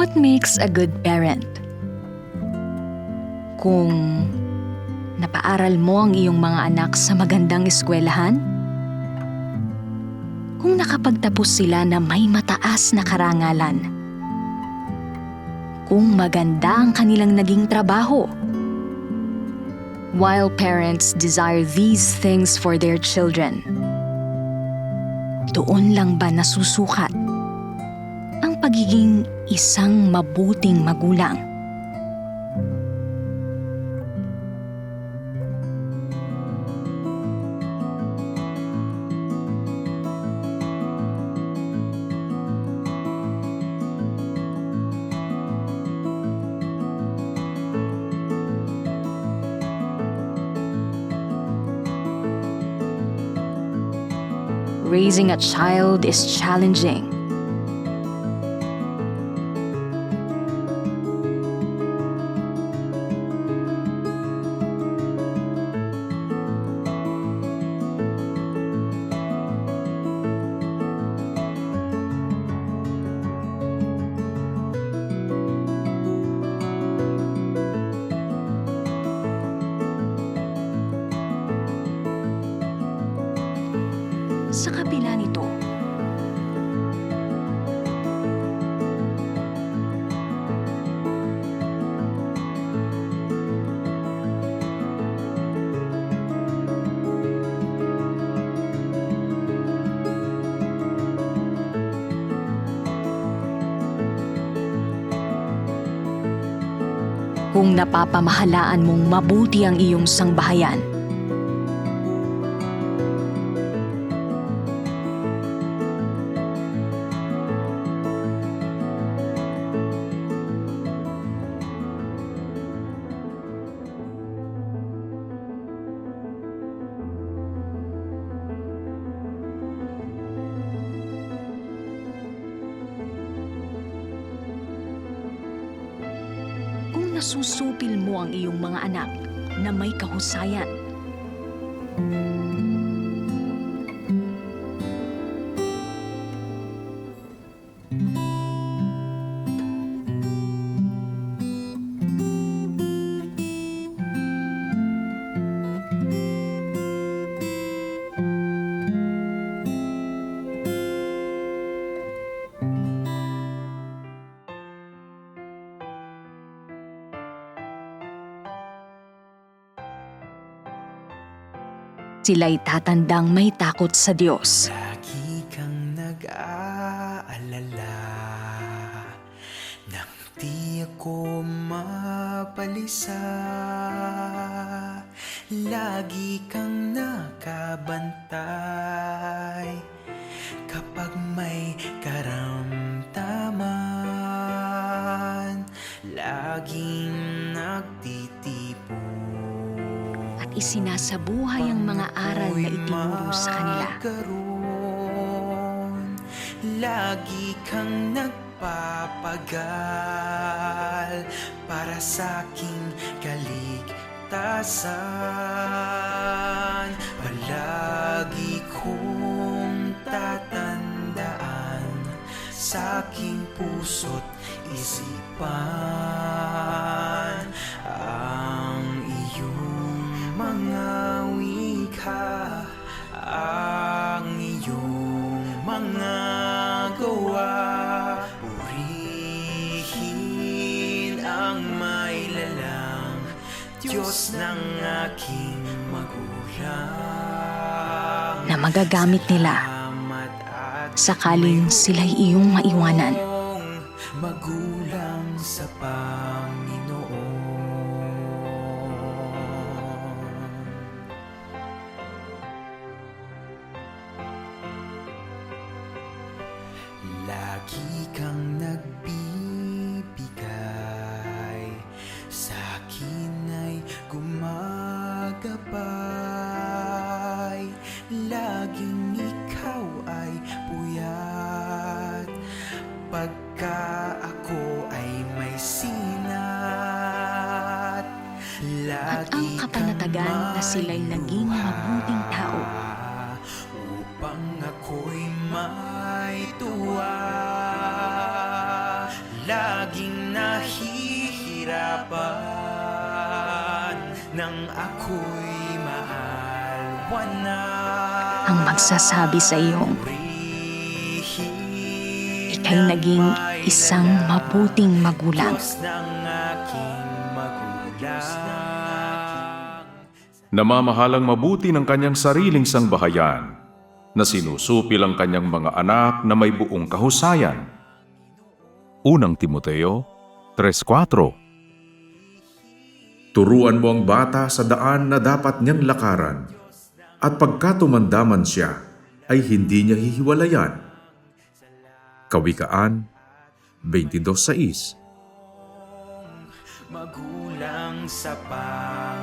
What makes a good parent? Kung napaaral mo ang iyong mga anak sa magandang eskwelahan? Kung nakapagtapos sila na may mataas na karangalan? Kung maganda ang kanilang naging trabaho? While parents desire these things for their children, doon lang ba nasusukat ang pagiging isang mabuting magulang? Raising a child is challenging. Sa kabila nito, kung napapamahalaan mong mabuti ang iyong sangbahayan, kung nasusupil mo ang iyong mga anak na may kahusayan, sila'y tatandang may takot sa Diyos. Lagi kang nag-aalala nang di ako mapalisa. Lagi kang nakabantay kapag may karamdaman. Laging nagtitipon At isinasabuhay ang mga aral na itinuro sa kanila. Lagi kang nagpapagal para sa aking kaligtasan. Palagi kong tatandaan sa aking puso't isipan ang iyong mga wika, ang iyong mga gawa. Purihin ang mailalang Diyos ng aking magulang, Na magagamit nila sakaling sila'y iyong maiwanan. Magulang sa Panginoon. Lagi kang nagbibigay, sa akin ay gumagabay. Laging ikaw ay puyat pagka ako ay may sinat. At ang kapanatagan na sila'y naging mabuting tao. Upang ako'y may tuwa. laging nahihirapan nang ako'y maalwanan. Ang magsasabi sa iyong ika'y naging isang mabuting magulang. Diyos ng aking magulang. Namamahalang mabuti ng kanyang sariling sangbahayan, na sinusupil ang kanyang mga anak na may buong kahusayan. Unang Timoteo 3:4. Turuan mo ang bata sa daan na dapat niyang lakaran, at pagka tumandaman siya, ay hindi niya hihiwalayan. Kawikaan 22:6. Magulang sa pag